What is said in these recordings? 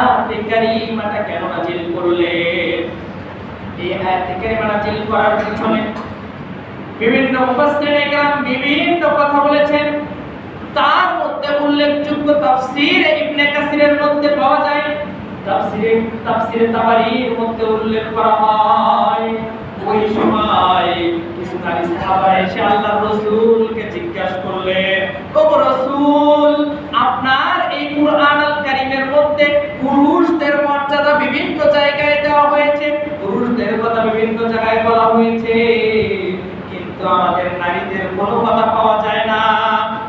আয়াতে কারিমাটা কেন নাযিল করলেন? এই আয়াতে কারিমা নাযিল করার পিছনে বিভিন্ন মুফাসসিরিনে কেরাম বিভিন্ন কথা বলেছেন। তার মধ্যে উল্লেখযোগ্য তাফসীর ইবনে কাসিরের মধ্যে পাওয়া যায়। তাফসীরে তাবারীর মধ্যে উল্লেখ করা হয়, ওই সময় কিছু নারী সাহাবা এসে আল্লাহর রাসূলকে জিজ্ঞাসা করলেন, ও রাসূল, আপনার এই কুরআন আল কারীমের মধ্যে পুরুষদের মর্যাদা বিভিন্ন জায়গায় দেওয়া হয়েছে, পুরুষদের কথা বিভিন্ন জায়গায় বলা হয়েছে, কিন্তু আমাদের নারীদের কোনো কথা পাওয়া যায় না।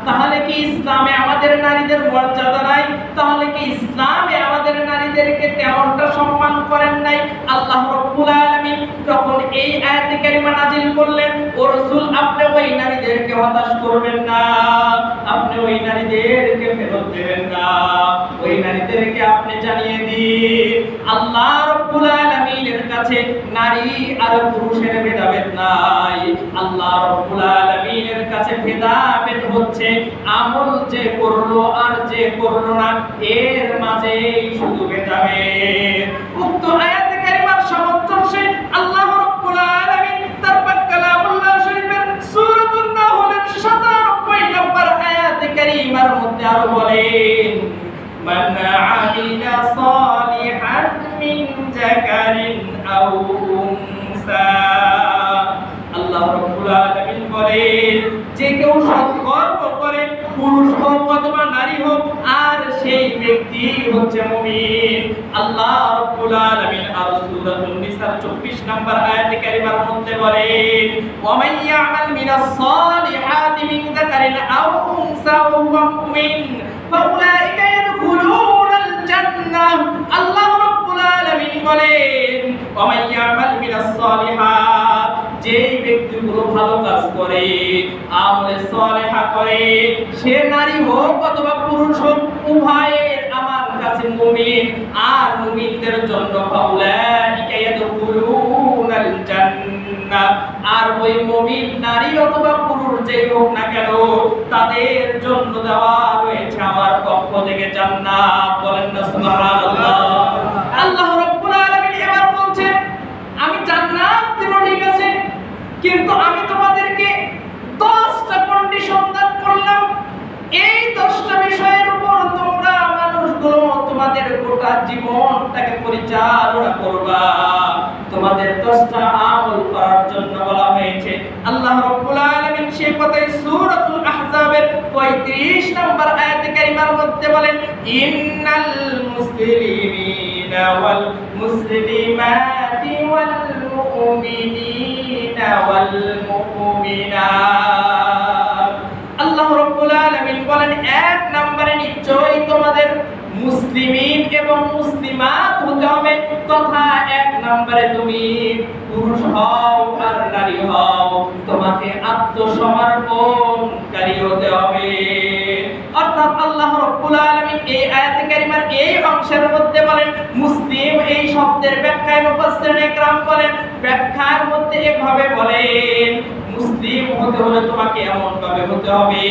তাহলে কি ইসলামে আমাদের নারীদের মর্যাদা নাই? তাহলে কি ইসলামে আমাদের নারীদেরকে তেমনটা সম্মান করেন নাই? আল্লাহ রাব্বুল আলামিন যখন এই আয়াতে কারিমা নাযিল করলেন, ও রাসূল, আপনি ওই নারীদেরকে হতাশ করবেন না, আপনি ওই নারীদেরকে ফেরত দেবেন না, ওই নারীদেরকে আপনি জানিয়ে দিন আল্লাহ রাব্বুল আলামিনের কাছে নারী আর পুরুষের ভেদাভেদ নাই। আল্লাহ রাব্বুল আলামিনের কাছে ভেদাভেদ হচ্ছে আমল যে করলো আর যে করলো না, এর মাঝেই শুধু ভেদাভেদ। উক্ত আয়াতে কারিমার সামঞ্জস্যে আল্লাহ রাব্বুল আলামিন তার পাক কালামুল্লাহ শরীফের সূরাতুন নাহলের ৯৭ নম্বর আয়াতে কারিমার মধ্যে আরো বলেন, মান আমিলা সালিহান মিন যাকারিন আও উনসা। আল্লাহ রাব্বুল আলামিন বলেন, যে কেউ সৎকর্ম করে, পুরুষ হোক অথবা নারী হোক, আর সেই ব্যক্তি হচ্ছে মুমিন। আল্লাহ রাব্বুল আলামিন আর সূরাতুন নিসার ২৪ নম্বর আয়াতে কারিমার মধ্যে বলেন, ওয়া মান ইয়ামাল মিনাস সালিহাতি মিন যাকারিন আও উনসা ওয়া হুয়া মুমিন ফাউলাইকা ইয়াদখুলুনাল জান্নাহ। আল্লাহ রাব্বুল আলামিন বলেন, ওয়া মান ইয়ামাল মিনাস সালিহাত, যেই ব্যক্তিগুলো ভালো কাজ করে, আমলে সালেহা করে, সে নারী হোক অথবা পুরুষ হোক, উভয়ের আমার কাছে মুমিন, আর মুমিনদের জন্য ফাউলাইকা ইয়াদখুলুনাল জান্নাহ, আর ওই মুমিন নারী অথবা পুরুষ যেই হোক না কেন, তাদের জন্য দেওয়া রয়েছে আমার পক্ষ থেকে জান্নাত। বলেন না সুবহানাল্লাহ। আল্লাহ রাব্বুল আলামিন এবার বলছেন, আমি জান্নাত দেব, ঠিক আছে, কিন্তু আমি তোমাদেরকে 10টা কন্ডিশন দান করলাম। এই 10টা বিষয়ের উপর তোমরা মানুষগুলো তোমাদের গোটা জীবনটাকে পরিচালনা করবা। তোমাদের 10টা আমল করার জন্য বলা হয়েছে। আল্লাহ রাব্বুল আলামিন সেই কথাই সূরাতুল আহজাবের ৩৫ নম্বর আয়াতে কারিমার মধ্যে বলেন, ইন্নাল মুসলিমিনা ওয়াল মুসলিমাতি ওয়াল মুমিনিনা ওয়াল মুমিনাত। আল্লাহ রাব্বুল আলামিন বলেন, ১ নম্বরে নিশ্চয়ই তোমাদের মুসলিমিন এবং মুসলিমাত হতে হবে, তথা ১ নম্বরে তুমি পুরুষ হও আর নারী হও, তোমাকে আত্মসমর্পণকারী হতে হবে। অর্থাৎ আল্লাহ রাব্বুল আলামিন এই আয়াতে কারিমার এই অংশের মধ্যে বলেন, মুসলিম এই শব্দের ব্যাখ্যায় মুফাসসিরিনে কেরাম বলেন, ব্যাখ্যার মধ্যে এভাবে বলেন, মুসলিম হতে হলে তোমাকে এমন ভাবে হতে হবে,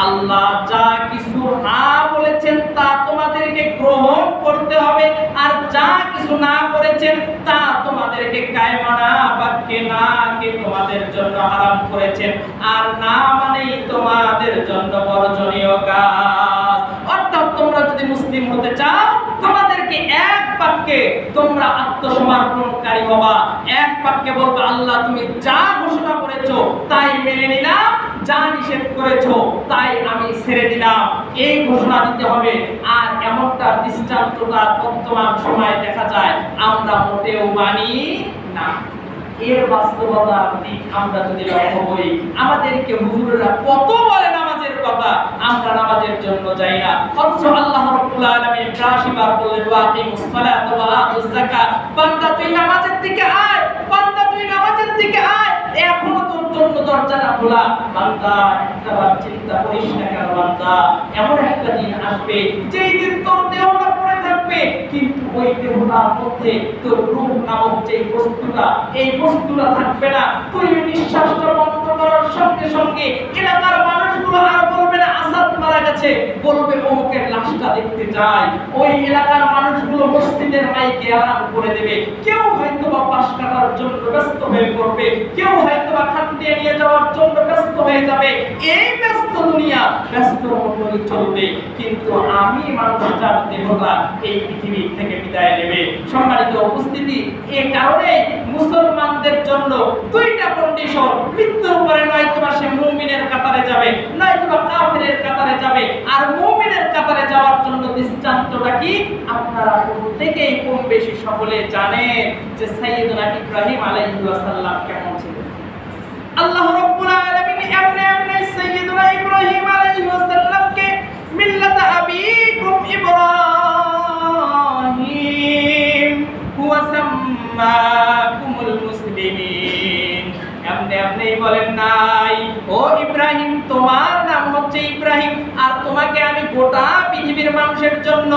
আল্লাহ যা কিছু হ্যাঁ বলেছেন তা তোমাদেরকে গ্রহণ করতে হবে, আর যা কিছু না করেছেন তা তোমাদেরকে কায়মানা বাক্যে না কে তোমাদের জন্য হারাম করেছেন, আর না মানেই তোমাদের জন্য বর্জনীয় কাজ। অর্থাৎ তোমরা যদি মুসলিম হতে চাও, তোমাদেরকে এক বাক্যে তোমরা আত্মসমর্পণকারী হবা, এক বাক্যে বলবা, আল্লাহ তুমি যা ঘোষণা করেছো তাই মেনে নিলাম, যা নিষেধ করেছো তাই আমি ছেড়ে দিলাম, এই ঘোষণা দিতে হবে। আর এমনটার দৃষ্টান্তটা বর্তমান সময়ে দেখা যায় আমরা মোটেও মানি না। এর বাস্তবতা আমরা যদি লক্ষ্য করি, আমাদেরকে হুজুররা কত বলে নামাজের কথা, আমরা নামাজের জন্য যাই না। অথচ আল্লাহ রাব্বুল আলামিন ৮২ বার বললেন, ওয়াকিমুস সালাতা ওয়া আতুজ যাকাত, বান্দা তুই নামাজের দিকে আয়, বান্দা তুই নামাজের দিকে আয়। এখনো তোর জন্য দরজাটা খোলা, বান্দা একবার চিন্তা করিস না কেন বান্দা, এমন একটা দিন আসবে যেই দিন তোর দেহটা পড়ে থাকবে, কিন্তু ওই দেহটার মধ্যে তোর রূহ নামক যে বস্তুটা, এই বস্তুটা থাকবে না। তুই নিঃশ্বাসটা বন্ধ করার সঙ্গে সঙ্গে এলাকার মানুষগুলো আর বলবে না আসাদ মারা গেছে, বলবে অমুকের লাশটা দেখতে যায়, ওই এলাকার মানুষগুলো মসজিদের মাইকে আরাম করে দেবে, কেউ হয়তো বা পাশ কাটার জন্য ব্যস্ত হয়ে পড়বে, কেউ হয়তো বা খাদ্যে নিয়ে যাওয়ার জন্য ব্যস্ত হয়ে যাবে। এই ব্যস্ত দুনিয়া ব্যস্ত মতোই চলবে, কিন্তু আমি মানুষটার দেহটা এই পৃথিবী থেকে বিদায় নেবে। সম্মানিত উপস্থিতি, এই কারণে মুসলমানদের জন্য দুইটা কন্ডিশন, মৃত্যুর পরে নয়তোবা সে মুমিনের কাতারে যাবে, নয়তোবা কাফিরের কাতারে যাবে। আর মুমিনের কাতারে যাওয়ার জন্য দৃষ্টান্তটা কি? আপনারা প্রত্যেকেই কম বেশি সকলে জানেন যে সাইয়েদনা ইব্রাহিম আলাইহিস সালাম কেমন ছিলেন। আল্লাহ রাব্বুল আলামিন এমনি সাইয়েদনা ইব্রাহিম আলাইহিস সালামকে মিল্লাত আবিকুম ইব্রাহিম হুয়া সাম্মাকুমুল মুসলিমিন, এমনি বলেন নাই ও ইব্রাহিম তোমার নাম হচ্ছে ইব্রাহিম, আর তোমাকে আমি গোটা পৃথিবীর মানুষের জন্য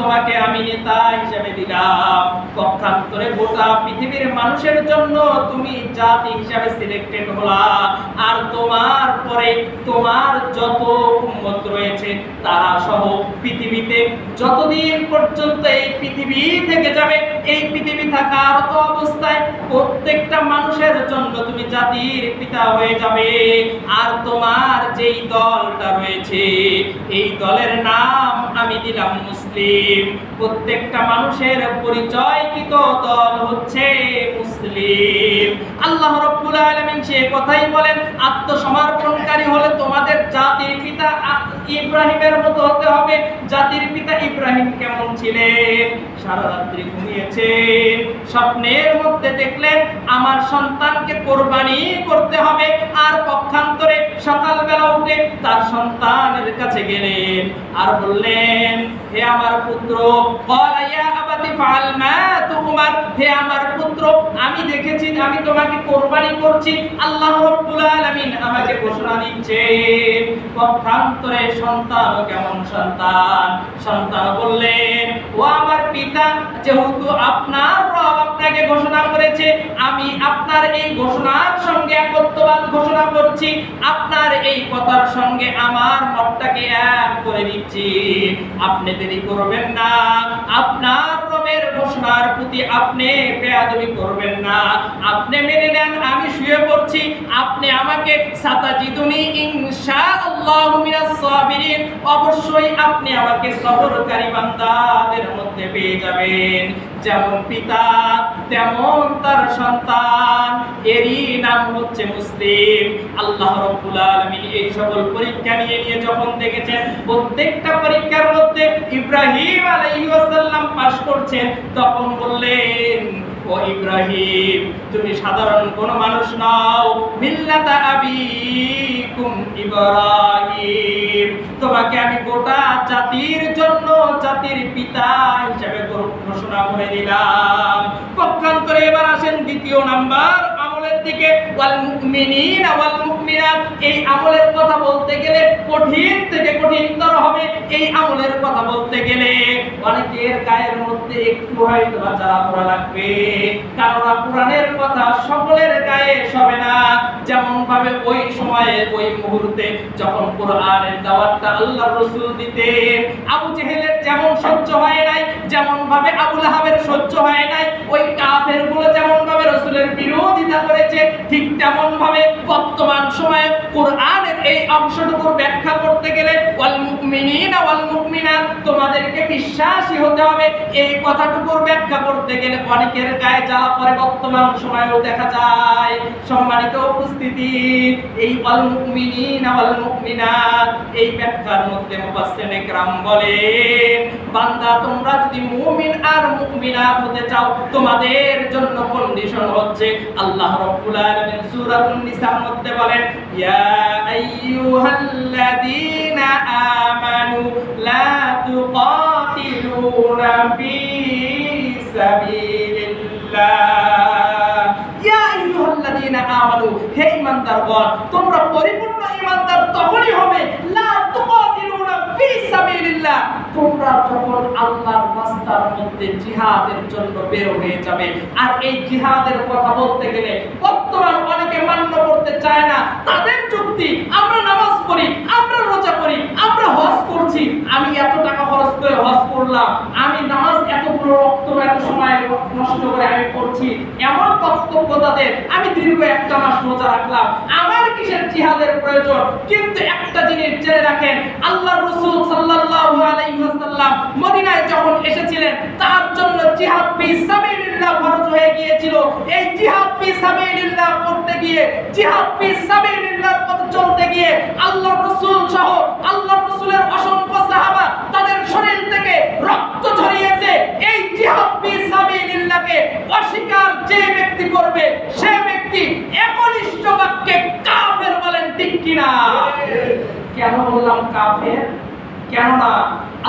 তোমাকে আমি নেতা হিসেবে দিলাম। পক্ষান্তরে গোটা পৃথিবীর মানুষের জন্য তুমি জাতি হিসেবে সিলেক্টেড হলা। আর তোমার পরে তোমার যত উম্মত রয়েছে তারা সহ পৃথিবীতে যতদিন পর্যন্ত এই পৃথিবী থেকে যাবে, এই পৃথিবী থাকার তো অবস্থায় প্রত্যেকটা মানুষের জন্য তুমি জাতির পিতা হয়ে যাবে। আর তোমার যেই দলটা রয়েছে এই দলের নাম আমি দিলাম মুসলিম। প্রত্যেকটা মানুষের পরিচয়কৃত দল হচ্ছে মুসলিম। আল্লাহ রাব্বুল আলামিন সে কথাই বলেন, আত্মসমর্পণকারী হলে তোমাদের জাতির পিতা ইব্রাহিমের মতো হতে হবে। জাতির পিতা ইব্রাহিম কেমন ছিলেন? সারা রাত্রি ঘুমিয়েছেন, স্বপ্নের মধ্যে দেখলেন আমার সন্তানকে কোরবানি করতে হবে। আর পক্ষান্তরে সকালবেলা উঠে তার সন্তানের কাছে গেলেন আর বললেন, হে আমার পুত্র, ক্বালা ইয়া আবাতি ফাআল মা তুমার, হে আমার পুত্র আমি দেখেছি আমি তোমাকে কোরবানি করছি। আল্লাহ রাব্বুল আলামিন আমাকে ঘোষণা দিচ্ছেন। পক্ষান্তরে সন্তান কেমন সন্তান বললেন, ও আমার পিতা, যেহেতু আপনার রব আপনাকে ঘোষণা করেছে, আমি আপনার এই ঘোষণার সঙ্গে একত্ববাদ ঘোষণা করছি, আপনার এই কথার সঙ্গে আমার মতটাকে এক করে দিচ্ছি। আপনি দেরি করবেন না, আপনার রবের ঘোষণার প্রতি আপনি বেয়াদবি করবেন না, আপনি মেনে নেন আমি শুয়ে পড়ছি, আপনি আমাকে সাতাজিদুনি ইনশাআল্লাহু মিনাস সাবিরিন, অবশ্যই আপনি আমাকে সবরকারী বান্দাদের মধ্যে পেয়ে যাবেন। যেমন পিতা তেমন তার সন্তান, এরই নাম হচ্ছে মুসলিম। আল্লাহ রাব্বুল আলামিন এই সকল পরীক্ষা নিয়ে যখন দেখেছেন প্রত্যেকটা পরীক্ষার মধ্যে ইব্রাহিম আলাইহিস সালাম পাস করছেন, তখন বললেন, ও ইব্রাহিম তুমি সাধারণ কোন মানুষ নও, মিল্লাতা আবিকুম ইব্রাহিম, তোমাকে আমি গোটা জাতির জন্য জাতির পিতা হিসেবে ঘোষণা করে দিলাম। পক্ষান্তরে এবার আসেন দ্বিতীয় নাম্বার আমলের দিকে, ওয়াল মুমিনিনা ওয়াল মুমিনাত। এই আমলের কথা বলতে গেলে কঠিন থেকে কঠিনতর হবে। এই আমলের কথা বলতে গেলে অনেকের গায়ের মধ্যে একটু হয়তো যারা পড়া লাগবে, কারণ কোরআনের কথা সকলের গায়ে শোভে না। যেমন ভাবে ওই সময়ে ওই মুহূর্তে যখন কোরআনের দাওয়াতটা আল্লাহর রাসূল দিতেন, আবু জেহেলের যেমন সহ্য হয় নাই, যেমন ভাবে আবু লাহাবের সহ্য হয় নাই, ওই কাফেরগুলো যেমন ভাবে রাসূলের বিরোধিতা করেছে, ঠিক তেমন ভাবে বর্তমান সময়ে কোরআনের এই অংশটুকুর ব্যাখ্যা করতে গেলে ওয়াল মুমিনিনা ওয়াল মুমিনাত, তোমাদেরকে বিশ্বাসী হতে হবে, এই কথাটুকুর ব্যাখ্যা করতে গেলে অনেকের গায়ে জ্বালা পড়ে বর্তমান সময়েও দেখা যায়। সম্মানিত উপস্থিতি, এই ওয়াল মুমিনিনা ওয়াল মুমিনাত এই ব্যাখ্যার মধ্যে মুফাসসিরিনে কেরাম বলেন, বান্দা তোমরা যদি মুমিন আর মুমিনাত হতে চাও, তোমাদের জন্য কন্ডিশন হচ্ছে আল্লাহ রাব্বুল আলামিন সূরাতুন নিসার মধ্যে বলেন, ইয়া আইয়ুহাল্লাযীনা আমানু লা তুকাতিলুনা ফি সাবিলিল্লাহ। ইয়া আইয়ুহাল্লাযীনা আমানু, হে ঈমানদারগণ, তোমরা পরিপূর্ণ ঈমানদার তখনই হবে লা তুকাতিলুনা ফি সাবিলিল্লাহ, তোমরা যখন আল্লাহর রাস্তার মধ্যে জিহাদের জন্য বের হয়ে যাবে। আর এই জিহাদের কথা বলতে গেলে বর্তমান অনেকে মান্য করতে চায় না। তাদের যুক্তি, আমরা নামাজ পড়ি, আমরা রোজা করি, আমরা হজ তাদের আমি দীর্ঘ একটা মাস রোজা রাখলাম, আমার কিসের জিহাদের প্রয়োজন? কিন্তু একটা জিনিস জেনে রাখেন, আল্লাহর রাসূল সাল্লাল্লাহু আলাইহি ওয়াসাল্লাম মদিনায় যখন এসেছিলেন তার জন্য জিহাদ ফি সাবিলিল্লাহ ফরজ হয়ে গিয়েছিল। এই জিহাদ ফি সাবিলিল্লাহ করতে গিয়ে, জিহাদ ফি সাবিলিল্লাহর পথে চলতে গিয়ে আল্লাহর রাসূল সহ আল্লাহর রাসূলের অসংখ্য সাহাবা তাদের শরীর থেকে রক্ত ঝরিয়েছে। এই জিহাদ ফি সাবিলিল্লাহকে অস্বীকার যে ব্যক্তি করবে সে ব্যক্তি একনিষ্ঠ বাক্যে কাফের, বলেন ঠিক কিনা? কেন বললাম কাফের? কেননা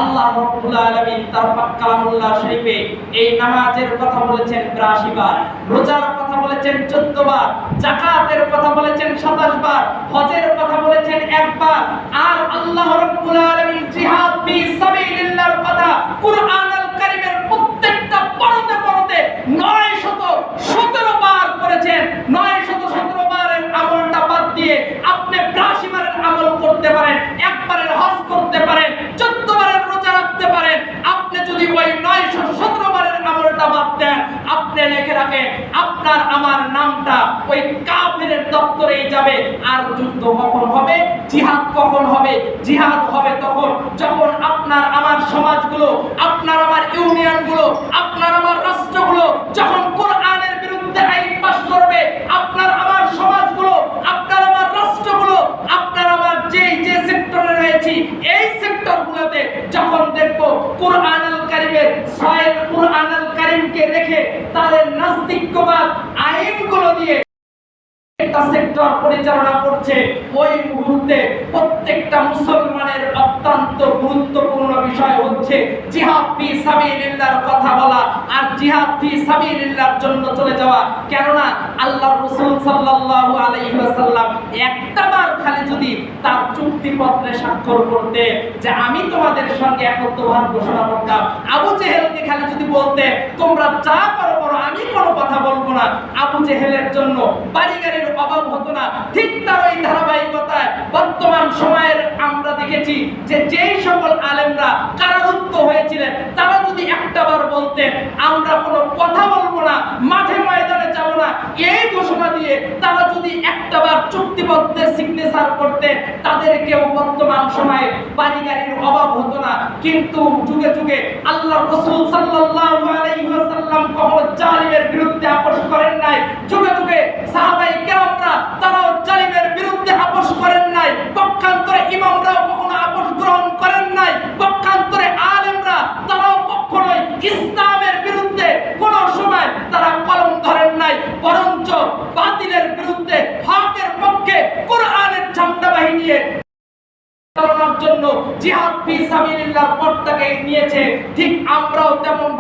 আল্লাহ রাব্বুল আলামিন তার পাক কালামুল্লাহ শরীফে এই নামাজের কথা বলেছেন 82 বার, রোজার কথা বলেছেন 14 বার, যাকাতের কথা বলেছেন 27 বার, হজের কথা বলেছেন 1 বার, আর আল্লাহ রাব্বুল আলামিন জিহাদ ফি সাবিলিল্লাহর কথা কুরআনুল কারীমের প্রত্যেকটা পড়তে পড়তে 917 বার করেছেন। 917 বারের আমলটা বাদ দিয়ে আপনি 82 বারের আমল করতে পারেন, 1 বারের হজ করতে পারেন, 14 বারের রোজা রাখতে পারেন। আপনি যদি ওই 917 বারের আমলটা বাদ দেন, আপনি লিখে রাখেন আপনার আমার নামটা ওই কাফেরের দপ্তরেই যাবে। আর যুদ্ধ কখন হবে? জিহাদ কখন হবে? জিহাদ হবে তখন যখন আপনার আমার সমাজগুলো, আপনার আমার ইউনিয়নগুলো, আপনার আমার রাষ্ট্রগুলো যখন কোরআনের বিরুদ্ধে আইন পাস করবে। আপনার আমার সমাজগুলো, আপনার আমার রাষ্ট্রগুলো, আপনার আমার যে সেক্টরে রয়েছে এই সেক্টরগুলোতে যখন দেখব কুরআনুল কারীমের সহিহ কুরআনুল কারীমকে রেখে তাদের নাস্তিক্যবাদ আইনগুলো দিয়ে একটা সেক্টর পরিচালনা করছে, ওই মুহূর্তে প্রত্যেকটা মুসলমানের অত্যন্ত গুরুত্বপূর্ণ বিষয় হচ্ছে জিহাদ ফি সাবিলিল্লাহর কথা বলা আর জিহাদ ফি সাবিলিল্লাহর জন্য চলে যাওয়া। কেননা আল্লাহর রাসূল সাল্লাল্লাহু আলাইহি ওয়াসাল্লাম একটাবার খালি যদি তার চুক্তিপত্রে স্বাক্ষর করতে যে আমি তোমাদের সঙ্গে একত্বভাব ঘোষণা করতাম, আবু জেহেলকে খালি যদি বলতে তোমরা যা করো করো আমি কোনো কথা বলবো না, আবু জেহেলের জন্য বাড়িগাড়ির অভাব হতো না। ঠিক তার ওই ধারাবাহিকতায় বর্তমান সময়ের আমরা দেখেছি যে যেই সকল আলেমরা কারারুদ্ধ হয়েছিলেন তারা যদি একটাবার বলতেন আমরা কোনো কথা বলবো না, মাঠে ময়দানে যাব না, এই ঘোষণা দিয়ে তারা যদি একটাবার চুক্তিপত্রে সিগনেচার করতেন, তাদেরকেও বর্তমান সময়ে বাড়িগাড়ির অভাব হতো না। কিন্তু যুগে যুগে আল্লাহর রাসূল সাল্লাল্লাহু আলাইহি ওয়াসাল্লাম কখনো জালিমের বিরুদ্ধে আপোষ করেন নাই। যুগে যুগে সাহাবায়ে কেরামরা তারাও জালিমের বিরুদ্ধে আপোষ করেন নাই। পক্ষান্তরে ইমামরাও কখনো আপোষ গ্রহণ করেন নাই। পক্ষান্তরে আলেমরা তারাও কখনোই ইসলামের বিরুদ্ধে কোনো সময় তারা কলম ধরেন নাই, বরঞ্চ বাতিলের বিরুদ্ধে হকের পক্ষে কোরআনের ঝান্ডা বাহিনী চালানোর জন্য জিহাদ ফি সাবিলিল্লাহর পথটাকে নিয়েছে। ঠিক আমরাও তেমন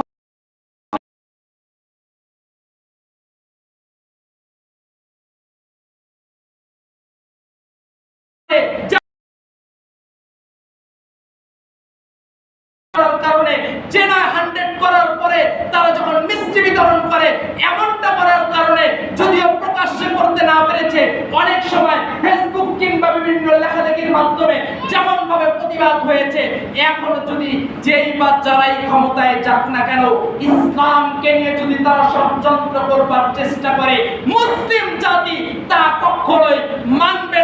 কারণে জেনা 100 করার পরে তারা যখন মিষ্টি বিতরণ করে এমনটা করার কারণে যদিও প্রকাশ্যে করতে না পেরেছে, অনেক সময় ফেসবুক কিংবা বিভিন্ন লেখালেখির মাধ্যমে যেমন ভাবে প্রতিবাদ হয়েছে, এখন যদি যেই বা যারাই ক্ষমতায় যাক না কেন ইসলামকে নিয়ে যদি তারা ষড়যন্ত্র করবার চেষ্টা করে মুসলিম জাতি তা কখনোই মানবে